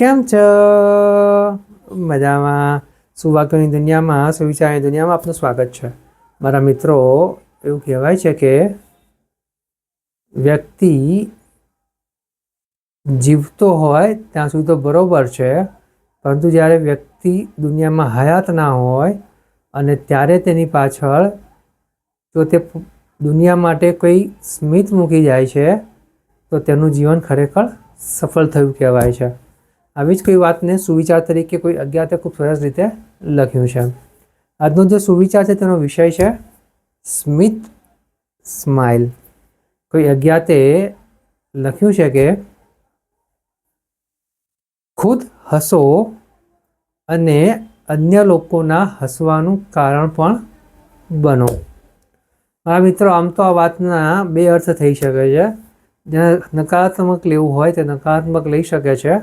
કેમ છો? મજામાં? સુવાક્યોની દુનિયામાં, સુવિચારની દુનિયામાં આપનું સ્વાગત છે. મારા મિત્રો, એવું કહેવાય છે કે વ્યક્તિ જીવતો હોય ત્યાં સુધી તો બરોબર છે, પરંતુ જ્યારે વ્યક્તિ દુનિયામાં હયાત ના હોય અને ત્યારે તેની પાછળ જો તે દુનિયા માટે કોઈ સ્મિત મૂકી જાય છે તો તેનું જીવન ખરેખર સફળ થયું કહેવાય છે. આવી જ કોઈ વાતને સુવિચાર તરીકે કોઈ અજ્ઞાતે ખૂબ સરસ રીતે લખ્યું છે. આજનો જે સુવિચાર છે તેનો વિષય છે સ્મિત, સ્માઇલ. કોઈ અજ્ઞાતે લખ્યું છે કે ખુદ હસો અને અન્ય લોકોના હસવાનું કારણ પણ બનો. મારા મિત્રો, આમ તો આ વાતના બે અર્થ થઈ શકે છે. જેને નકારાત્મક લેવું હોય તે નકારાત્મક લઈ શકે છે,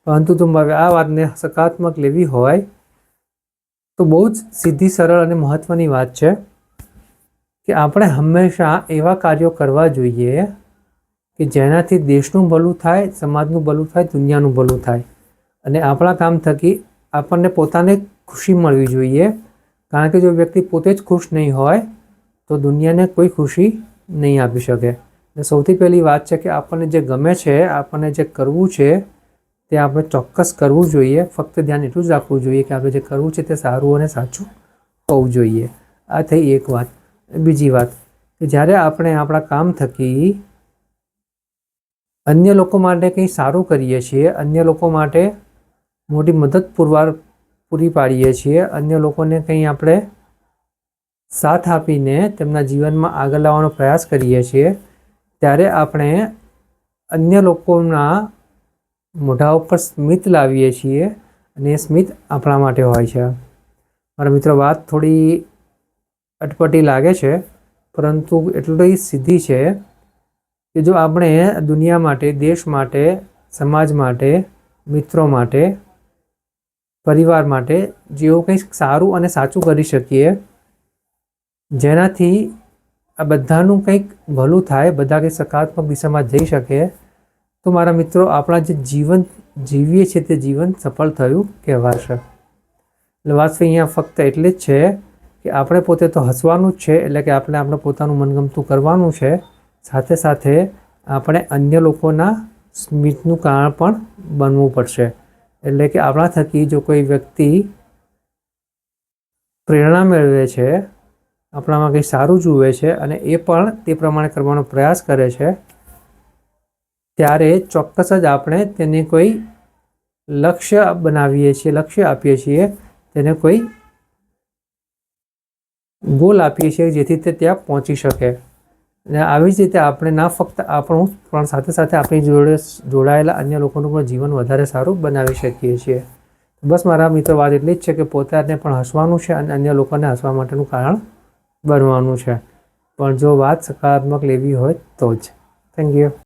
પરંતુ તમારે આ વાતને સકારાત્મક લેવી હોય તો બહુ જ સીધી, સરળ અને મહત્ત્વની વાત છે કે આપણે હંમેશા એવા કાર્યો કરવા જોઈએ કે જેનાથી દેશનું ભલું થાય, સમાજનું ભલું થાય, દુનિયાનું ભલું થાય અને આપણા કામ થકી આપણને પોતાને ખુશી મળવી જોઈએ. કારણ કે જો વ્યક્તિ પોતે જ ખુશ નહીં હોય તો દુનિયાને કોઈ ખુશી નહીં આપી શકે. સૌથી પહેલી વાત છે કે આપણને જે ગમે છે, આપણને જે કરવું છે તે આપણે ચોક્કસ કરવું જોઈએ. ફક્ત ધ્યાન એટલું જ રાખવું જોઈએ કે આપણે જે કરવું છે તે સારું અને સાચું હોવું જોઈએ. આ થઈ એક વાત. બીજી વાત કે જ્યારે આપણે આપણા કામ થકી અન્ય લોકો માટે કંઈ સારું કરીએ છીએ, અન્ય લોકો માટે મોટી મદદ પૂરી પાડીએ છીએ, અન્ય લોકોને કંઈ આપણે સાથ આપીને તેમના જીવનમાં આગળ લાવવાનો પ્રયાસ કરીએ છીએ, ત્યારે આપણે અન્ય લોકોના મોઢા ઉપર સ્મિત લાવીએ છીએ અને એ સ્મિત આપણા માટે હોય છે. મારા મિત્રો, વાત થોડી અટપટી લાગે છે, પરંતુ એટલી સીધી છે કે જો આપણે દુનિયા માટે, દેશ માટે, સમાજ માટે, મિત્રો માટે, પરિવાર માટે જેવું કંઈક સારું અને સાચું કરી શકીએ, જેનાથી આ બધાનું કંઈક ભલું થાય, બધા કંઈક સકારાત્મક દિશામાં જઈ શકે, તો મારા મિત્રો, આપણા જે જીવન જીવીએ છીએ તે જીવન સફળ થયું કહેવાશે. એટલે વાત અહીંયા ફક્ત એટલી જ છે કે આપણે પોતે તો હસવાનું જ છે, એટલે કે આપણે પોતાનું મનગમતું કરવાનું છે, સાથે સાથે આપણે અન્ય લોકોના સ્મિતનું કારણ પણ બનવું પડશે. એટલે કે આપણા થકી જો કોઈ વ્યક્તિ પ્રેરણા મેળવે છે, આપણામાં કંઈ સારું જુએ છે અને એ પણ તે પ્રમાણે કરવાનો પ્રયાસ કરે છે, ત્યારે ચોક્કસ જ આપણે તેને કોઈ લક્ષ્ય બનાવીએ છીએ, લક્ષ્ય આપીએ છીએ, તેને કોઈ ગોલ આપીએ છીએ જેથી તે ત્યાં પહોંચી શકે. અને આવી જ રીતે આપણે ના ફક્ત આપણું પણ સાથે સાથે આપણી જોડે જોડાયેલા અન્ય લોકોનું પણ જીવન વધારે સારું બનાવી શકીએ છીએ. બસ મારા મિત્રો, વાત એટલી જ છે કે પોતાને પણ હસવાનું છે અને અન્ય લોકોને હસવા માટેનું કારણ બનવાનું છે, પણ જો વાત સકારાત્મક લેવી હોય તો જ. Thank you.